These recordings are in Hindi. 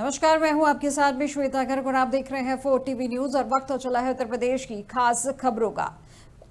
नमस्कार, मैं हूं आपके साथ में श्वेता गर्ग और आप देख रहे हैं 4 टीवी न्यूज। और वक्त हो चला है उत्तर प्रदेश की खास खबरों का।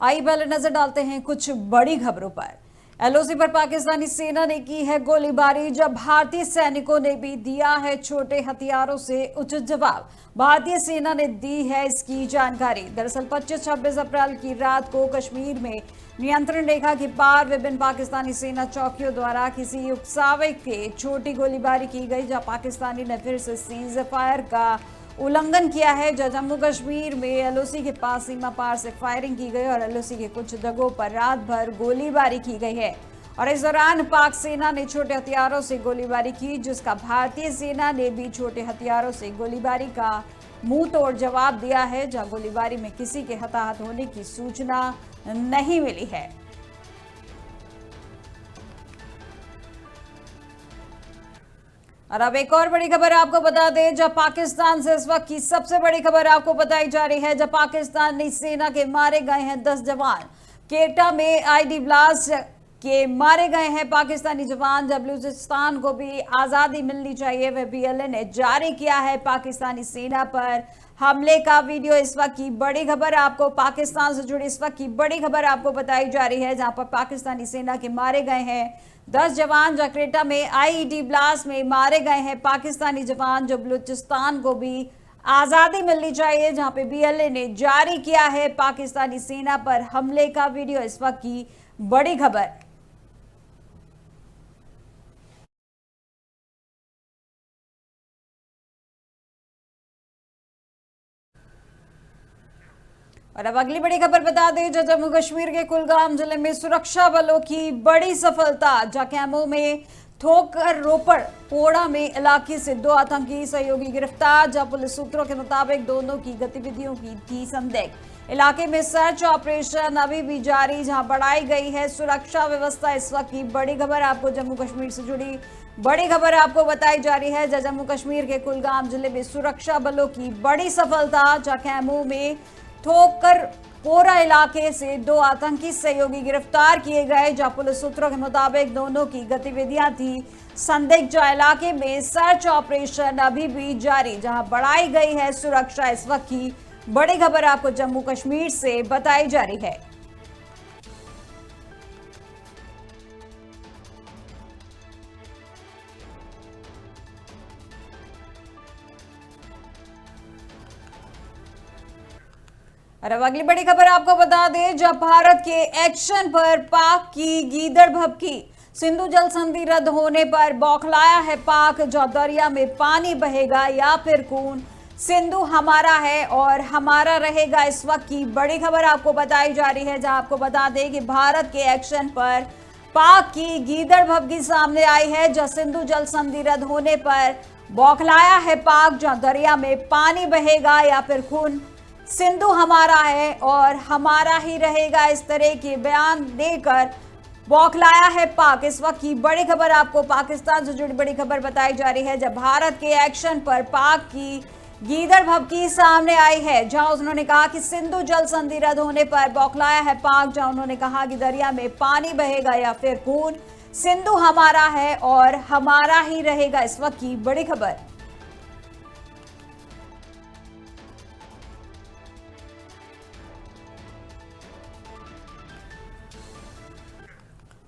आइए पहले नजर डालते हैं कुछ बड़ी खबरों पर। एलओसी पर पाकिस्तानी सेना ने की है गोलीबारी, जब भारतीय सैनिकों ने भी दिया है छोटे हथियारों से उचित जवाब। भारतीय सेना ने दी है इसकी जानकारी। दरअसल 25-26 अप्रैल की रात को कश्मीर में नियंत्रण रेखा के पार विभिन्न पाकिस्तानी सेना चौकियों द्वारा किसी उकसावे के छोटी गोलीबारी की गई, जहां पाकिस्तानी ने फिर से सीज फायर का उल्लंघन किया है। जम्मू कश्मीर में एलओसी के पास सीमा पार से फायरिंग की गई और एलओसी के कुछ जगहों पर रात भर गोलीबारी की गई है। और इस दौरान पाक सेना ने छोटे हथियारों से गोलीबारी की, जिसका भारतीय सेना ने भी छोटे हथियारों से गोलीबारी का मुंह तोड़ जवाब दिया है, जहां गोलीबारी में किसी के हताहत होने की सूचना नहीं मिली है। और अब एक और बड़ी खबर आपको बता दें, जब पाकिस्तान से इस वक्त की सबसे बड़ी खबर आपको बताई जा रही है। जब पाकिस्तानी सेना के मारे गए हैं 10 जवान। केटा में आईडी ब्लास्ट के मारे गए हैं पाकिस्तानी जवान। जब बलूचिस्तान को भी आजादी मिलनी चाहिए, वह बीएलए ने जारी किया है पाकिस्तानी सेना पर हमले का वीडियो। इस वक्त की बड़ी खबर आपको पाकिस्तान से जुड़ी इस वक्त की बड़ी खबर आपको बताई जा रही है, जहां पर पाकिस्तानी सेना के मारे गए हैं 10 जवान। जक्रेटा में आईईडी ब्लास्ट में मारे गए हैं पाकिस्तानी जवान। जो बलूचिस्तान को भी आजादी मिलनी चाहिए, जहां पे बीएलए ने जारी किया है पाकिस्तानी सेना पर हमले का वीडियो। इस वक्त की बड़ी खबर। और अब अगली बड़ी खबर बता दें, जो जम्मू कश्मीर के कुलगाम जिले में सुरक्षा बलों की बड़ी सफलता। जकैमो में थोकर रोपड़ पोड़ा में इलाके से 2 आतंकी सहयोगी गिरफ्तार। जब पुलिस सूत्रों के मुताबिक दोनों की गतिविधियों की थी संदिग्ध। इलाके में सर्च ऑपरेशन अभी भी जारी, जहां बढ़ाई गई है सुरक्षा व्यवस्था। इस वक्त की बड़ी खबर आपको जम्मू कश्मीर से जुड़ी बड़ी खबर आपको बताई जा रही है। जम्मू कश्मीर के कुलगाम जिले में सुरक्षा बलों की बड़ी सफलता। जकैमो में थोकर पोरा इलाके से 2 आतंकी सहयोगी गिरफ्तार किए गए। जहां पुलिस सूत्रों के मुताबिक दोनों की गतिविधियां थी संदिग्ध। इलाके में सर्च ऑपरेशन अभी भी जारी, जहां बढ़ाई गई है सुरक्षा। इस वक्त की बड़ी खबर आपको जम्मू कश्मीर से बताई जा रही है। और अब अगली बड़ी खबर आपको बता दें, जब भारत के एक्शन पर पाक की गीदड़ भभकी। सिंधु जल संधि रद्द होने पर बौखलाया है पाक। जो दरिया में पानी बहेगा या फिर खून, सिंधु हमारा है और हमारा रहेगा। इस वक्त की बड़ी खबर आपको बताई जा रही है, जहां आपको बता दें कि भारत के एक्शन पर पाक की गीदड़ भभकी सामने आई है। जो सिंधु जल संधि रद्द होने पर बौखलाया है पाक। जहां दरिया में पानी बहेगा या फिर खून, सिंधु हमारा है और हमारा ही रहेगा। इस तरह के बयान देकर बौखलाया है पाक। इस वक्त की बड़ी खबर आपको पाकिस्तान से जुड़ी बड़ी खबर बताई जा रही है, जब भारत के एक्शन पर पाक की गीदड़ भभकी सामने आई है। जहां उन्होंने कहा कि सिंधु जल संधि रद्द होने पर बौखलाया है पाक। जहां उन्होंने कहा कि दरिया में पानी बहेगा या फिर खून, सिंधु हमारा है और हमारा ही रहेगा। इस वक्त की बड़ी खबर।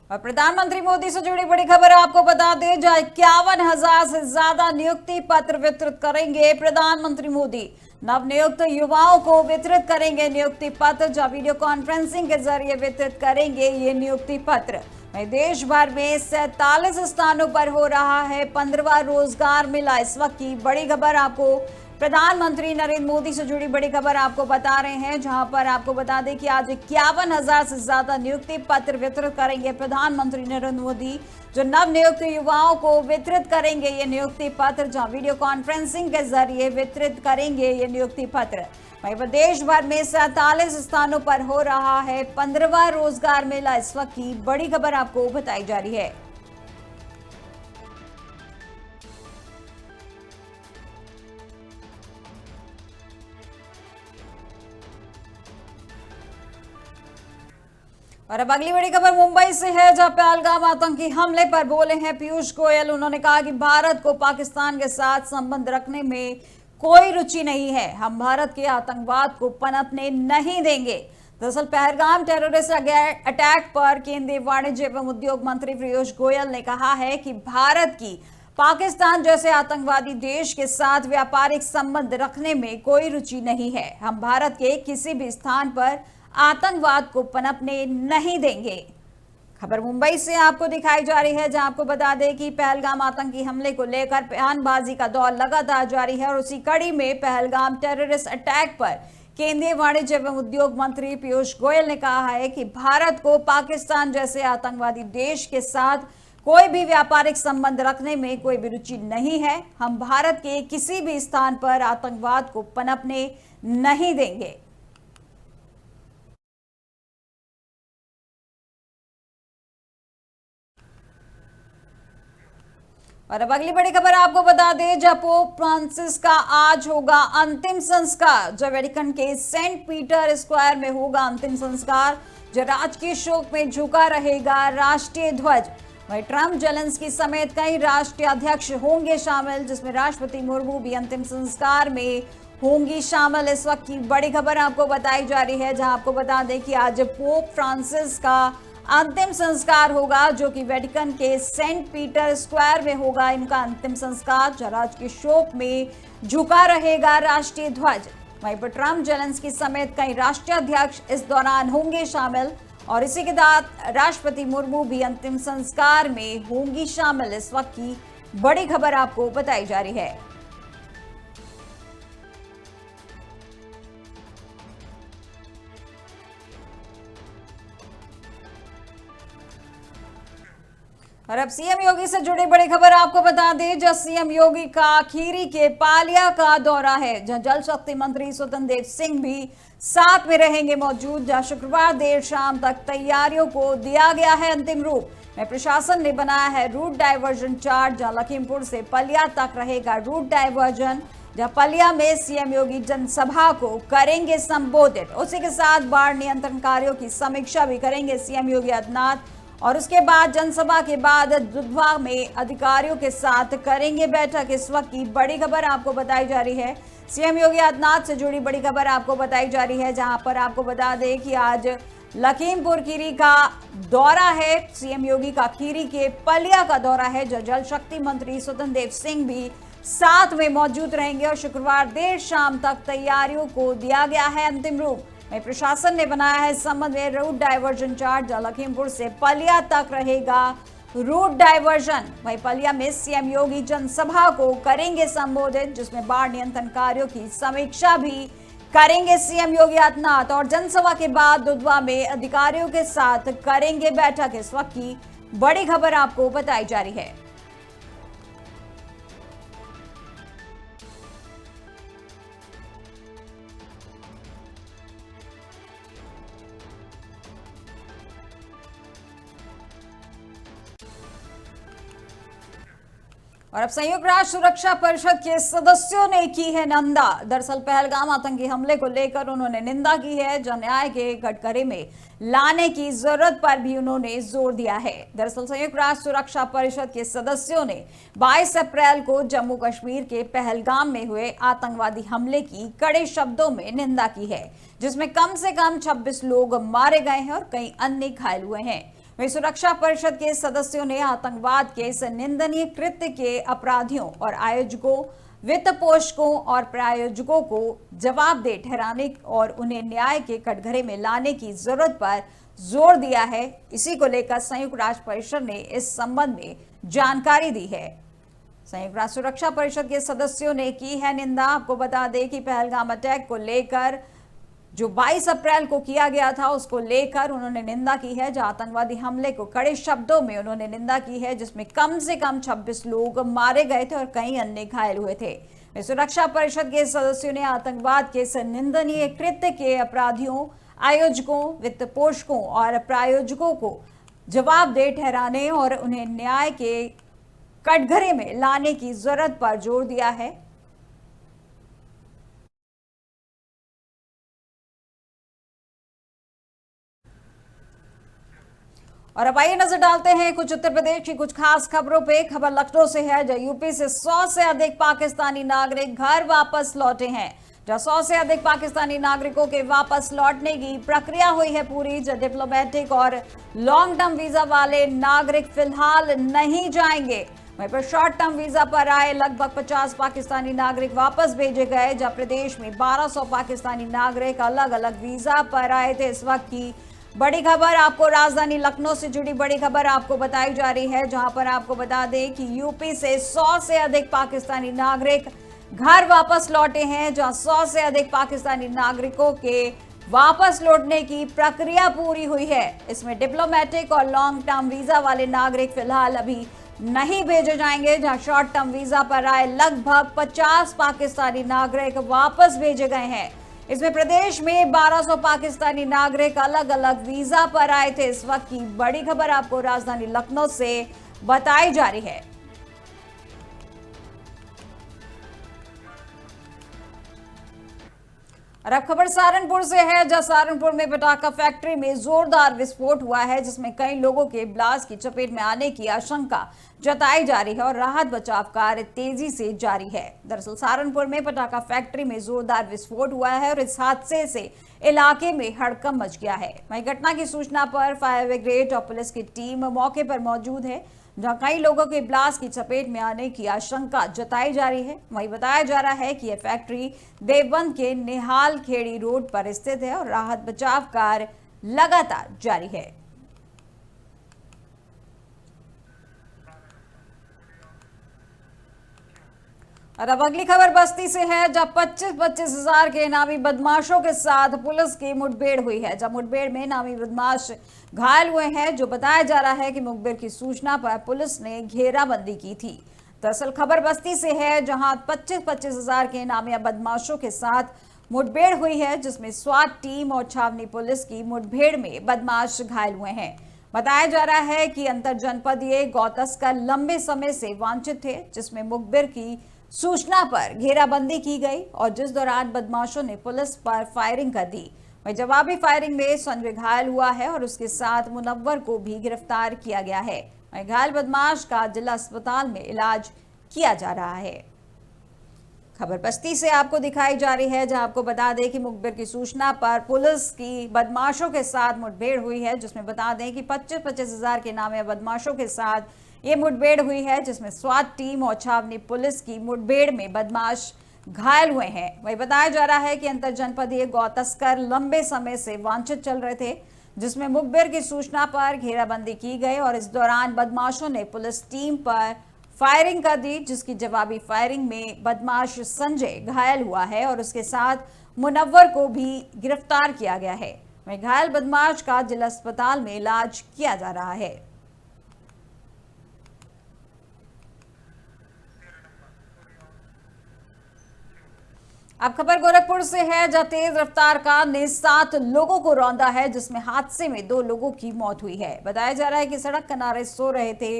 और प्रधानमंत्री मोदी से जुड़ी बड़ी खबर आपको बता दें, जहां 51,000 से ज्यादा नियुक्ति पत्र वितरित करेंगे प्रधानमंत्री मोदी। नवनियुक्त युवाओं को वितरित करेंगे नियुक्ति पत्र। जहां वीडियो कॉन्फ्रेंसिंग के जरिए वितरित करेंगे ये नियुक्ति पत्र। वहीं देश भर में 47 स्थानों पर हो रहा है 15वां रोजगार मेला। इस वक्त की बड़ी खबर आपको प्रधानमंत्री नरेंद्र मोदी से जुड़ी बड़ी खबर आपको बता रहे हैं, जहां पर आपको बता दें कि आज 51,000 से ज्यादा नियुक्ति पत्र वितरित करेंगे प्रधानमंत्री नरेंद्र मोदी। जो नव नियुक्त युवाओं को वितरित करेंगे ये नियुक्ति पत्र, जहां वीडियो कॉन्फ्रेंसिंग के जरिए वितरित करेंगे ये नियुक्ति पत्र। वहीं देश भर में 47 स्थानों पर हो रहा है 15वां रोजगार मेला। इस वक्त की बड़ी खबर आपको बताई जा रही है। और अब अगली बड़ी खबर मुंबई से है, जहां पहलगाम आतंकी हमले पर बोले हैं पीयूष गोयल। उन्होंने कहा कि भारत को पाकिस्तान के साथ संबंध रखने में कोई रुचि नहीं है, हम भारत के आतंकवाद को पनपने नहीं देंगे। दरअसल पहलगाम टेररिस्ट अटैक पर केंद्रीय वाणिज्य एवं उद्योग मंत्री पीयूष गोयल ने कहा है कि भारत की पाकिस्तान जैसे आतंकवादी देश के साथ व्यापारिक संबंध रखने में कोई रुचि नहीं है, हम भारत के किसी भी स्थान पर आतंकवाद को पनपने नहीं देंगे। खबर मुंबई से आपको दिखाई जा रही है, जहां आपको बता दें कि पहलगाम आतंकी हमले को लेकर बयानबाजी का दौर लगातार जारी है और उसी कड़ी में पहलगाम टेररिस्ट अटैक पर केंद्रीय वाणिज्य एवं उद्योग मंत्री पीयूष गोयल ने कहा है कि भारत को पाकिस्तान जैसे आतंकवादी देश के साथ कोई भी व्यापारिक संबंध रखने में कोई भी रुचि नहीं है, हम भारत के किसी भी स्थान पर आतंकवाद को पनपने नहीं देंगे। और अब अगली बड़ी खबर आपको बता दें, जब पोप फ्रांसिस का आज होगा अंतिम संस्कार, जब वेटिकन के सेंट पीटर स्क्वायर में होगा अंतिम संस्कार, जो राजकीय शोक में झुका रहेगा राष्ट्रीय ध्वज। वहीं ट्रंप, जेलेंस्की समेत कई राष्ट्रीय अध्यक्ष होंगे शामिल, जिसमें राष्ट्रपति मुर्मू भी अंतिम संस्कार में होंगी शामिल। इस वक्त की बड़ी खबर आपको बताई जा रही है, जहां आपको बता दें कि आज पोप फ्रांसिस का अंतिम संस्कार होगा, जो कि वेटिकन के सेंट पीटर स्क्वायर में होगा इनका अंतिम संस्कार, जहां राजकीय शोक में झुका रहेगा राष्ट्रीय ध्वज। वहीं पर ट्रंप, जेलेंस्की समेत कई राष्ट्रीय अध्यक्ष इस दौरान होंगे शामिल और इसी के साथ राष्ट्रपति मुर्मू भी अंतिम संस्कार में होंगी शामिल। इस वक्त की बड़ी खबर आपको बताई जा रही है। और अब सीएम योगी से जुड़ी बड़ी खबर आपको बता दें, जहां सीएम योगी का खीरी के पालिया का दौरा है, जहां जल शक्ति मंत्री स्वतंत्र देव सिंह भी साथ में रहेंगे मौजूद, जहां शुक्रवार देर शाम तक तैयारियों को दिया गया है अंतिम रूप। में प्रशासन ने बनाया है रूट डायवर्जन चार्ट, जहां लखीमपुर से पलिया तक रहेगा रूट डायवर्जन, जहां पलिया में सीएम योगी जनसभा को करेंगे संबोधित। उसी के साथ बाढ़ नियंत्रण कार्यों की समीक्षा भी करेंगे सीएम योगी आदित्यनाथ और उसके बाद जनसभा के बाद दुधवा में अधिकारियों के साथ करेंगे बैठक। इस वक्त की बड़ी खबर आपको बताई जा रही है, सीएम योगी आदित्यनाथ से जुड़ी बड़ी खबर आपको बताई जा रही है, जहां पर आपको बता दें कि आज लखीमपुर खीरी का दौरा है, सीएम योगी का खीरी के पलिया का दौरा है, जो जल शक्ति मंत्री स्वतंत्र देव सिंह भी साथ में मौजूद रहेंगे और शुक्रवार देर शाम तक तैयारियों को दिया गया है अंतिम रूप। वहीं प्रशासन ने बनाया है इस संबंध में रूट डायवर्जन चार्ट, जहां लखीमपुर से पलिया तक रहेगा रूट डायवर्जन। वहीं पलिया में सीएम योगी जनसभा को करेंगे संबोधित, जिसमें बाढ़ नियंत्रण कार्यों की समीक्षा भी करेंगे सीएम योगी आदित्यनाथ और जनसभा के बाद दुधवा में अधिकारियों के साथ करेंगे बैठक। इस वक्त की बड़ी खबर आपको बताई जा रही है। और अब संयुक्त राष्ट्र सुरक्षा परिषद के सदस्यों ने की है निंदा। दरअसल पहलगाम आतंकी हमले को लेकर उन्होंने निंदा की है, जो न्याय के कटघरे में लाने की जरूरत पर भी उन्होंने जोर दिया है। दरअसल संयुक्त राष्ट्र सुरक्षा परिषद के सदस्यों ने 22 अप्रैल को जम्मू कश्मीर के पहलगाम में हुए आतंकवादी हमले की कड़े शब्दों में निंदा की है, जिसमें कम से कम 26 लोग मारे गए हैं और कई अन्य घायल हुए हैं। वहीं सुरक्षा परिषद के सदस्यों ने आतंकवाद के इस निंदनीय कृत्य के अपराधियों और आयोजकों, वित्त पोषकों और प्रायोजकों को जवाबदेह ठहराने और उन्हें न्याय के कटघरे में लाने की जरूरत पर जोर दिया है। इसी को लेकर संयुक्त राष्ट्र परिषद ने इस संबंध में जानकारी दी है। संयुक्त राष्ट्र सुरक्षा परिषद के सदस्यों ने की है निंदा। आपको बता दें कि पहलगाम अटैक को लेकर जो 22 अप्रैल को किया गया था, उसको लेकर उन्होंने निंदा की है, जहां आतंकवादी हमले को कड़े शब्दों में उन्होंने निंदा की है, जिसमें कम से कम 26 लोग मारे गए थे और कई अन्य घायल हुए थे। सुरक्षा परिषद के सदस्यों ने आतंकवाद के इस निंदनीय कृत्य के अपराधियों, आयोजकों, वित्त पोषकों और प्रायोजकों को जवाबदेह ठहराने और उन्हें न्याय के कटघरे में लाने की जरूरत पर जोर दिया है। और अब आइए नजर डालते हैं कुछ उत्तर प्रदेश की कुछ खास खबरों पे। खबर लखनऊ से है, जहां यूपी से 100 से अधिक पाकिस्तानी नागरिक घर वापस लौटे हैं। जहां 100 से अधिक पाकिस्तानी नागरिकों के वापस लौटने की प्रक्रिया हुई है पूरी। जो डिप्लोमेटिक और लॉन्ग टर्म वीजा वाले नागरिक फिलहाल नहीं जाएंगे। वहीं पर शॉर्ट टर्म वीजा पर आए लगभग 50 पाकिस्तानी नागरिक वापस भेजे गए। जहां प्रदेश में 1200 पाकिस्तानी नागरिक अलग अलग वीजा पर आए थे। इस वक्त की बड़ी खबर आपको राजधानी लखनऊ से जुड़ी बड़ी खबर आपको बताई जा रही है, जहां पर आपको बता दें कि यूपी से 100 से अधिक पाकिस्तानी नागरिक घर वापस लौटे हैं। जहां 100 से अधिक पाकिस्तानी नागरिकों के वापस लौटने की प्रक्रिया पूरी हुई है। इसमें डिप्लोमेटिक और लॉन्ग टर्म वीजा वाले नागरिक फिलहाल अभी नहीं भेजे जाएंगे। जहां शॉर्ट टर्म वीजा पर आए लगभग 50 पाकिस्तानी नागरिक वापस भेजे गए हैं। इसमें प्रदेश में 1200 पाकिस्तानी नागरिक अलग अलग वीजा पर आए थे। इस वक्त की बड़ी खबर आपको राजधानी लखनऊ से बताई जा रही है। और अब खबर सहारनपुर से है, जहां सहारनपुर में पटाखा फैक्ट्री में जोरदार विस्फोट हुआ है, जिसमें कई लोगों के ब्लास्ट की चपेट में आने की आशंका जताई जा रही है और राहत बचाव कार्य तेजी से जारी है। दरअसल सहारनपुर में पटाखा फैक्ट्री में जोरदार विस्फोट हुआ है और इस हादसे से इलाके में हड़कंप मच गया है। वहीं घटना की सूचना पर फायर ब्रिगेड और पुलिस की टीम मौके पर मौजूद है, जहां कई लोगों के ब्लास्ट की चपेट में आने की आशंका जताई जा रही है। वहीं बताया जा रहा है कि यह फैक्ट्री देवबंद के निहाल खेड़ी रोड पर स्थित है और राहत बचाव कार्य लगातार जारी है। और अब अगली खबर बस्ती से है, जहां 25-25 हजार के इनामी बदमाशों के साथ पुलिस की मुठभेड़ हुई है। जहां मुठभेड़ में इनामी बदमाश घायल हुए हैं। जो बताया जा रहा है कि मुखबिर की सूचना पर पुलिस ने घेराबंदी की थी। दरअसल खबर बस्ती से है, जहां 25-25 हजार के इनामी बदमाशों के साथ मुठभेड़ हुई है, जिसमें स्वाट टीम और छावनी पुलिस की मुठभेड़ में बदमाश घायल हुए हैं। बताया जा रहा है कि अंतर जनपदीय गौ तस्कर लंबे समय से वांछित थे, जिसमें मुखबिर की सूचना पर घेराबंदी की गई और जिस दौरान बदमाशों ने पुलिस पर फायरिंग कर दी। वहीं जवाबी फायरिंग में संजय घायल हुआ है और उसके साथ मुनव्वर को भी गिरफ्तार किया गया है। वहीं घायल बदमाश का जिला अस्पताल में इलाज किया जा रहा है। खबर बस्ती से आपको दिखाई जा रही है, जहां आपको बता दें कि मुखबिर की सूचना पर पुलिस की बदमाशों के साथ मुठभेड़ हुई है, जिसमें बता दें कि 25-25 हजार के नामे बदमाशों के साथ ये मुठभेड़ हुई है, जिसमें स्वाट टीम और छावनी पुलिस की मुठभेड़ में बदमाश घायल हुए हैं। वही बताया जा रहा है कि अंतर जनपदीय गौ तस्कर लंबे समय से वांछित चल रहे थे, जिसमें मुखबिर की सूचना पर घेराबंदी की गई और इस दौरान बदमाशों ने पुलिस टीम पर फायरिंग कर दी, जिसकी जवाबी फायरिंग में बदमाश संजय घायल हुआ है और उसके साथ मुनव्वर को भी गिरफ्तार किया गया है। वहीं घायल बदमाश का जिला अस्पताल में इलाज किया जा रहा है। अब खबर गोरखपुर से है, जहां तेज रफ्तार कार ने 7 लोगों को रौंदा है, जिसमें हादसे में 2 लोगों की मौत हुई है। बताया जा रहा है कि सड़क किनारे सो रहे थे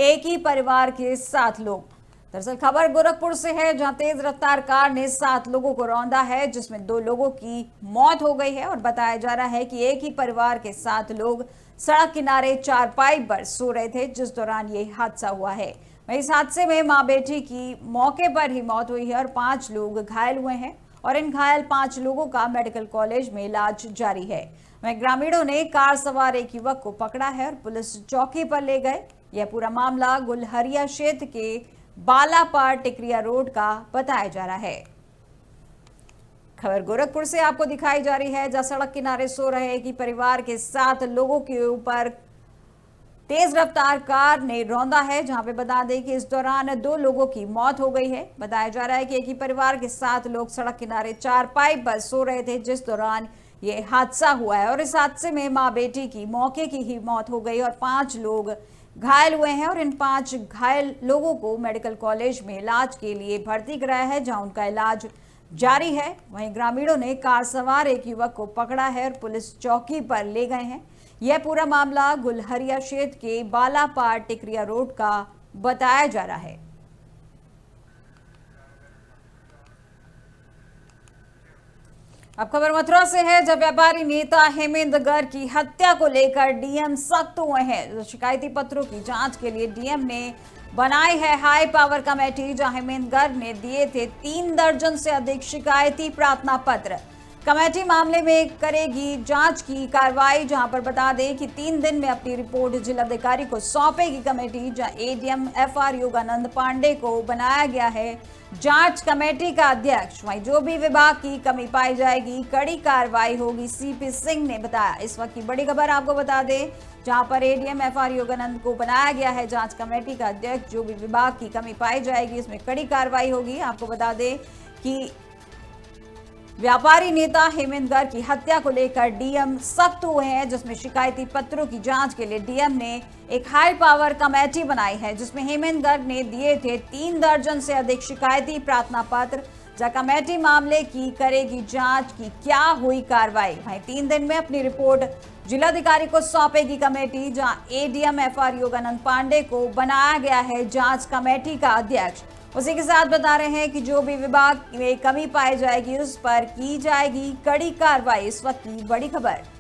एक ही परिवार के 7 लोग। दरअसल खबर गोरखपुर से है, जहां तेज रफ्तार कार ने 7 लोगों को रौंदा है, जिसमें 2 लोगों की मौत हो गई है और बताया जा रहा है कि एक ही परिवार के 7 लोग सड़क किनारे चारपाई पर सो रहे थे, जिस दौरान ये हादसा हुआ है। इस हादसे में मां बेटी की मौके पर ही मौत हुई है और 5 लोग घायल हुए हैं और इन घायल 5 लोगों का मेडिकल कॉलेज में इलाज जारी है। वहीं ग्रामीणों ने कार सवार एक युवक को पकड़ा है और पुलिस चौकी पर ले गए। यह पूरा मामला गुलहरिया क्षेत्र के बालापार टिकरिया रोड का बताया जा रहा है। खबर गोरखपुर से आपको दिखाई जा रही है, जहां सड़क किनारे सो रहे एक ही परिवार के 7 लोगों के ऊपर तेज रफ्तार कार ने रौंदा है, जहां पे बता दें कि इस दौरान 2 लोगों की मौत हो गई है। बताया जा रहा है कि एक ही परिवार के 7 लोग सड़क किनारे चारपाई पर सो रहे थे, जिस दौरान ये हादसा हुआ है और इस हादसे में मां बेटी की मौके की ही मौत हो गई और 5 लोग घायल हुए हैं और इन 5 घायल लोगों को मेडिकल कॉलेज में इलाज के लिए भर्ती कराया है, जहां उनका इलाज जारी है। वहीं ग्रामीणों ने कार सवार एक युवक को पकड़ा है और पुलिस चौकी पर ले गए हैं। यह पूरा मामला गुलहरिया क्षेत्र के बालापार टिकरिया रोड का बताया जा रहा है। अब खबर मथुरा से है, जब व्यापारी नेता हेमेंद्र गर्ग की हत्या को लेकर डीएम सख्त हुए हैं। शिकायती पत्रों की जांच के लिए डीएम ने बनाई है हाई पावर कमेटी, जहां हेमेंद्र गर्ग ने दिए थे 3 दर्जन से अधिक शिकायती प्रार्थना पत्र। कमेटी मामले में करेगी जांच की कार्रवाई, जहां पर बता दें कि 3 दिन में अपनी रिपोर्ट जिलाधिकारी को सौंपेगी कमेटी। जहां एडीएम एफआर योगानंद पांडे को बनाया गया है जांच कमेटी का अध्यक्ष। वहीं जो भी विभाग की कमी पाई जाएगी कड़ी कार्रवाई होगी, सीपी सिंह ने बताया। इस वक्त की बड़ी खबर आपको बता दें, जहां पर एडीएम एफआर योगानंद को बनाया गया है जांच कमेटी का अध्यक्ष। जो भी विभाग की कमी पाई जाएगी इसमें कड़ी कार्रवाई होगी। आपको बता दें कि व्यापारी नेता हेमेंद्र गर्ग की हत्या को लेकर डीएम सख्त हुए हैं, जिसमें शिकायती पत्रों की जांच के लिए डीएम ने एक हाई पावर कमेटी बनाई है, जिसमें हेमेंद्र गर्ग ने दिए थे 3 दर्जन से अधिक शिकायती प्रार्थना पत्र। जहां कमेटी मामले की करेगी जांच की क्या हुई कार्रवाई। वहीं 3 दिन में अपनी रिपोर्ट जिलाधिकारी को सौंपेगी कमेटी। जहां एडीएम एफआर योगानंद पांडे को बनाया गया है जांच कमेटी का अध्यक्ष। उसी के साथ बता रहे हैं कि जो भी विभाग में कमी पाई जाएगी उस पर की जाएगी कड़ी कार्रवाई। इस वक्त की बड़ी खबर।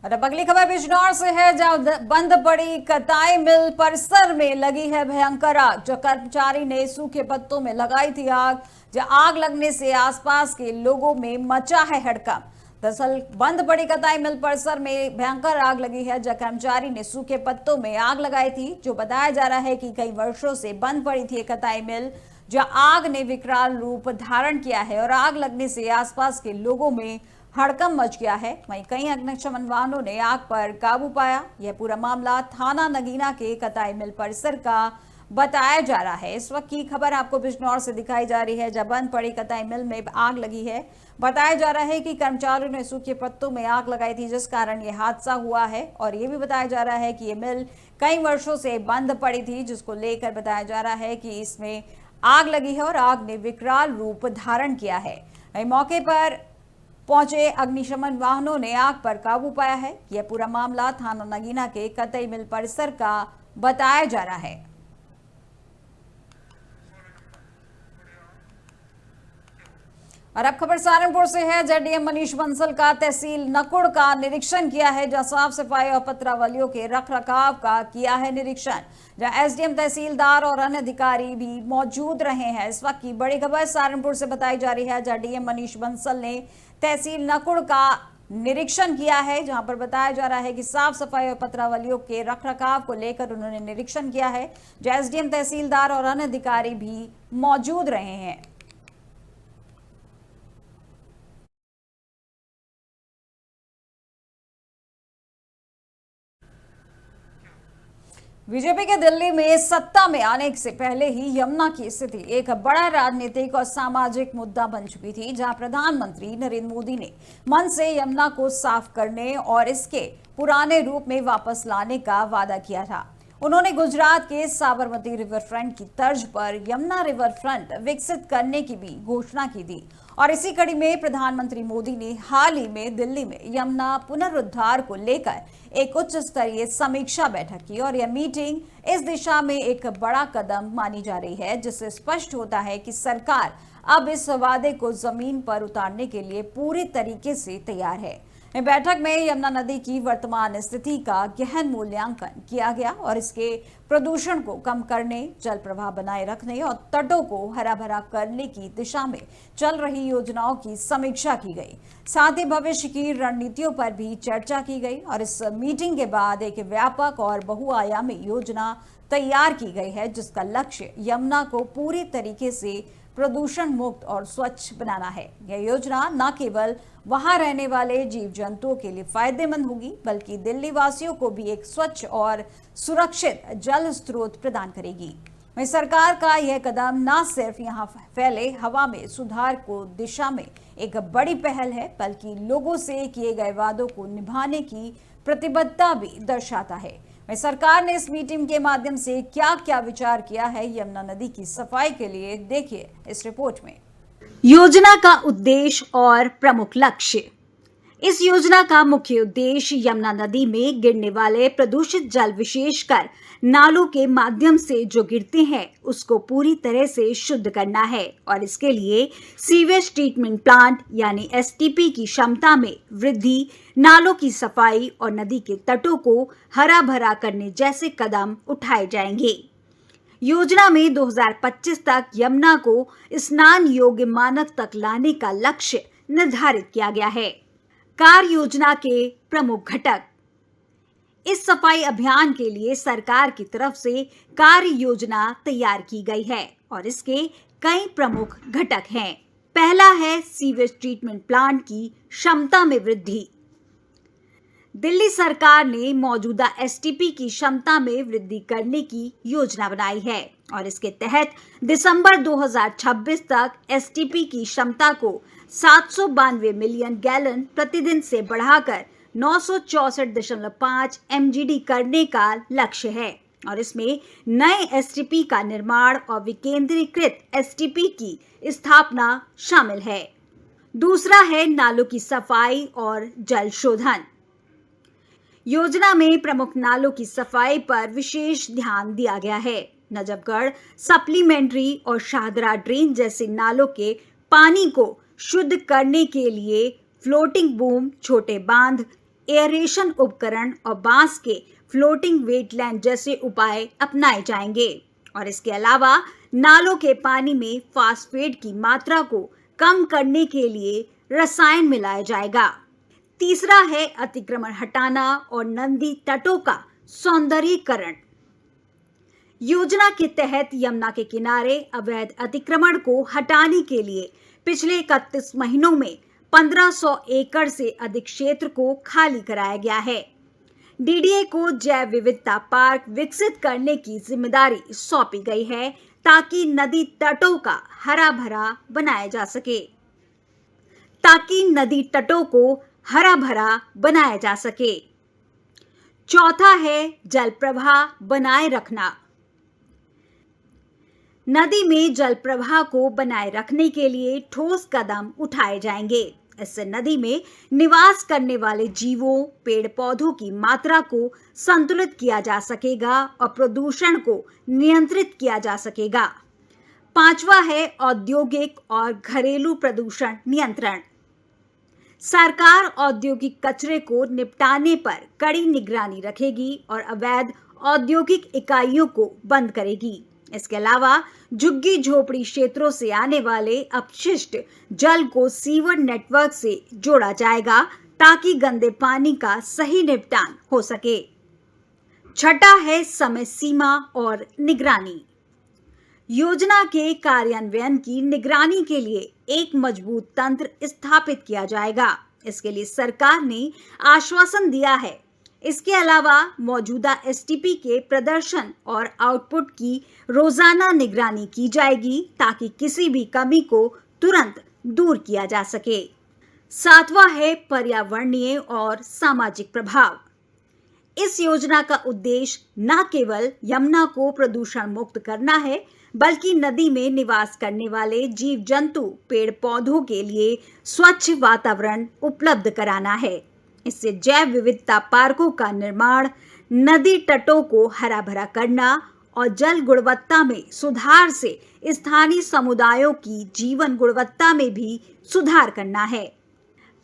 और अब अगली खबर बिजनौर से है, जहां बंद पड़ी कताई मिल परिसर में लगी है भयंकर आग। जो कर्मचारी ने सूखे पत्तों में लगाई थी आग, जहां आग लगने से आसपास के लोगों में मचा है हड़कंप। दरअसल बंद पड़ी कताई मिल परिसर में भयंकर आग लगी है, जहां कर्मचारी ने सूखे पत्तों में आग लगाई थी। जो बताया जा रहा है कि कई वर्षों से बंद पड़ी थी कताई मिल, जहां आग ने विकराल रूप धारण किया है और आग लगने से आसपास के लोगों में हड़कंप मच गया है। वहीं कई अग्निशमन वाहनों ने आग पर काबू पाया। यह पूरा मामला थाना नगीना के कताई मिल परिसर का बताया जा रहा है। इस वक्त की खबर आपको बिजनौर से दिखाई जा रही है, जब बंद पड़ी कताई मिल में आग लगी है। बताया जा रहा है कि कर्मचारियों ने सूखे पत्तों में आग लगाई थी, जिस कारण यह हादसा हुआ है। और ये भी बताया जा रहा है कि ये मिल कई वर्षों से बंद पड़ी थी, जिसको लेकर बताया जा रहा है कि इसमें आग लगी है और आग ने विकराल रूप धारण किया है। मौके पर पहुंचे अग्निशमन वाहनों ने आग पर काबू पाया है। यह पूरा मामला थाना नगीना के कताई मिल परिसर का बताया जा रहा है। और अब खबर सहारनपुर से है, जहां डीएम मनीष बंसल का तहसील नकुड़ का निरीक्षण किया है, जहां साफ सफाई और पत्रावलियों के रखरखाव का किया है निरीक्षण। जहां एसडीएम, तहसीलदार और अन्य अधिकारी भी मौजूद रहे हैं। इस वक्त की बड़ी खबर सहारनपुर से बताई जा रही है, जहां डीएम मनीष बंसल ने तहसील नकुड़ का निरीक्षण किया है, जहां पर बताया जा रहा है कि साफ सफाई और पत्रावलियों के रखरखाव को लेकर उन्होंने निरीक्षण किया है। जहां एसडीएम, तहसीलदार और अन्य अधिकारी भी मौजूद रहे हैं। बीजेपी के दिल्ली में सत्ता में आने से पहले ही यमुना की स्थिति एक बड़ा राजनीतिक और सामाजिक मुद्दा बन चुकी थी, जहां प्रधानमंत्री नरेंद्र मोदी ने मन से यमुना को साफ करने और इसके पुराने रूप में वापस लाने का वादा किया था। उन्होंने गुजरात के साबरमती रिवर फ्रंट की तर्ज पर यमुना रिवर फ्रंट विकसित करने की भी घोषणा की थी। और इसी कड़ी में प्रधानमंत्री मोदी ने हाल ही में दिल्ली में यमुना पुनरुद्धार को लेकर एक उच्च स्तरीय समीक्षा बैठक की। और यह मीटिंग इस दिशा में एक बड़ा कदम मानी जा रही है, जिससे स्पष्ट होता है कि सरकार अब इस वादे को जमीन पर उतारने के लिए पूरी तरीके से तैयार है। बैठक में यमुना नदी की वर्तमान स्थिति का गहन मूल्यांकन किया गया और इसके प्रदूषण को कम करने, जल प्रवाह बनाए रखने और तटों को हरा भरा करने की दिशा में चल रही योजनाओं की समीक्षा की गई। साथ ही भविष्य की रणनीतियों पर भी चर्चा की गई। और इस मीटिंग के बाद एक व्यापक और बहुआयामी योजना तैयार की गई है, जिसका लक्ष्य यमुना को पूरी तरीके से प्रदूषण मुक्त और स्वच्छ बनाना है। यह योजना न केवल वहां रहने वाले जीव जंतुओं के लिए फायदेमंद होगी, बल्कि दिल्ली वासियों को भी एक स्वच्छ और सुरक्षित जल स्रोत प्रदान करेगी। वहीं सरकार का यह कदम न सिर्फ यहां फैले हवा में सुधार को दिशा में एक बड़ी पहल है, बल्कि लोगों से किए गए वादों को निभाने की प्रतिबद्धता भी दर्शाता है। सरकार ने इस मीटिंग के माध्यम से क्या क्या विचार किया है यमुना नदी की सफाई के लिए, देखिए इस रिपोर्ट में। योजना का उद्देश्य और प्रमुख लक्ष्य। इस योजना का मुख्य उद्देश्य यमुना नदी में गिरने वाले प्रदूषित जल, विशेषकर नालों के माध्यम से जो गिरते हैं, उसको पूरी तरह से शुद्ध करना है और इसके लिए सीवेज ट्रीटमेंट प्लांट यानी एसटीपी की क्षमता में वृद्धि, नालों की सफाई और नदी के तटों को हरा भरा करने जैसे कदम उठाए जाएंगे। योजना में 2025 तक यमुना को स्नान योग्य मानक तक लाने का लक्ष्य निर्धारित किया गया है। कार्य योजना के प्रमुख घटक। इस सफाई अभियान के लिए सरकार की तरफ से कार्य योजना तैयार की गई है और इसके कई प्रमुख घटक हैं। पहला है सीवेज ट्रीटमेंट प्लांट की क्षमता में वृद्धि। दिल्ली सरकार ने मौजूदा एसटीपी की क्षमता में वृद्धि करने की योजना बनाई है और इसके तहत दिसंबर 2026 तक एसटीपी की क्षमता को 792 मिलियन गैलन प्रतिदिन से बढ़ाकर 964.5 एमजीडी करने का लक्ष्य है और इसमें नए एसटीपी का निर्माण और विकेंद्रीकृत एसटीपी की स्थापना शामिल है। दूसरा है नालों की सफाई और जल शोधन। योजना में प्रमुख नालों की सफाई पर विशेष ध्यान दिया गया है। नजफगढ़, सप्लीमेंट्री और शाहदरा ड्रेन जैसे नालों के पानी को शुद्ध करने के लिए फ्लोटिंग बूम, छोटे बांध, एयरेशन उपकरण और बांस के फ्लोटिंग वेटलैंड जैसे उपाय अपनाए जाएंगे और इसके अलावा नालों के पानी में फास्फेट की मात्रा को कम करने के लिए रसायन मिलाया जाएगा। तीसरा है अतिक्रमण हटाना और नदी तटों का सौंदर्यीकरण। योजना के तहत यमुना के किनारे अवैध अतिक्रमण को हटाने के लिए पिछले 31 महीनों में 1500 एकड़ से अधिक क्षेत्र को खाली कराया गया है। डीडीए को जैव विविधता पार्क विकसित करने की जिम्मेदारी सौंपी गई है ताकि नदी तटों का हरा भरा बनाया जा सके। चौथा है जल प्रवाह बनाए रखना। नदी में जल प्रवाह को बनाए रखने के लिए ठोस कदम उठाए जाएंगे। इससे नदी में निवास करने वाले जीवों, पेड़ पौधों की मात्रा को संतुलित किया जा सकेगा और प्रदूषण को नियंत्रित किया जा सकेगा। पांचवा है औद्योगिक और घरेलू प्रदूषण नियंत्रण। सरकार औद्योगिक कचरे को निपटाने पर कड़ी निगरानी रखेगी और अवैध औद्योगिक इकाइयों को बंद करेगी। इसके अलावा झुग्गी झोपड़ी क्षेत्रों से आने वाले अपशिष्ट जल को सीवर नेटवर्क से जोड़ा जाएगा ताकि गंदे पानी का सही निपटान हो सके। छठा है समय सीमा और निगरानी। योजना के कार्यान्वयन की निगरानी के लिए एक मजबूत तंत्र स्थापित किया जाएगा। इसके लिए सरकार ने आश्वासन दिया है। इसके अलावा मौजूदा एसटीपी के प्रदर्शन और आउटपुट की रोजाना निगरानी की जाएगी ताकि किसी भी कमी को तुरंत दूर किया जा सके। सातवां है पर्यावरणीय और सामाजिक प्रभाव। इस योजना का उद्देश्य न केवल यमुना को प्रदूषण मुक्त करना है, बल्कि नदी में निवास करने वाले जीव जंतु, पेड़ पौधों के लिए स्वच्छ वातावरण उपलब्ध कराना है। इससे जैव विविधता पार्कों का निर्माण, नदी तटों को हरा भरा करना और जल गुणवत्ता में सुधार से स्थानीय समुदायों की जीवन गुणवत्ता में भी सुधार करना है।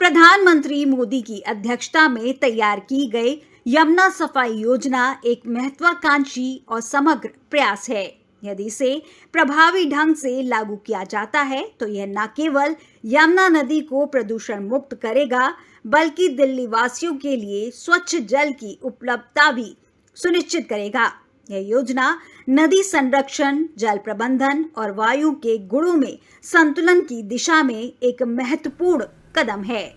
प्रधानमंत्री मोदी की अध्यक्षता में तैयार की गई यमुना सफाई योजना एक महत्वाकांक्षी और समग्र प्रयास है। यदि इसे प्रभावी ढंग से लागू किया जाता है तो यह न केवल यमुना नदी को प्रदूषण मुक्त करेगा, बल्कि दिल्ली वासियों के लिए स्वच्छ जल की उपलब्धता भी सुनिश्चित करेगा। यह योजना नदी संरक्षण, जल प्रबंधन और वायु के गुणों में संतुलन की दिशा में एक महत्वपूर्ण कदम है।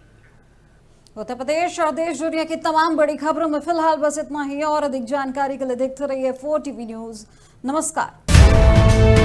उत्तर प्रदेश और देश दुनिया की तमाम बड़ी खबरों में फिलहाल बस इतना ही और अधिक जानकारी के लिए देखते रहिए 4 TV न्यूज़। नमस्कार।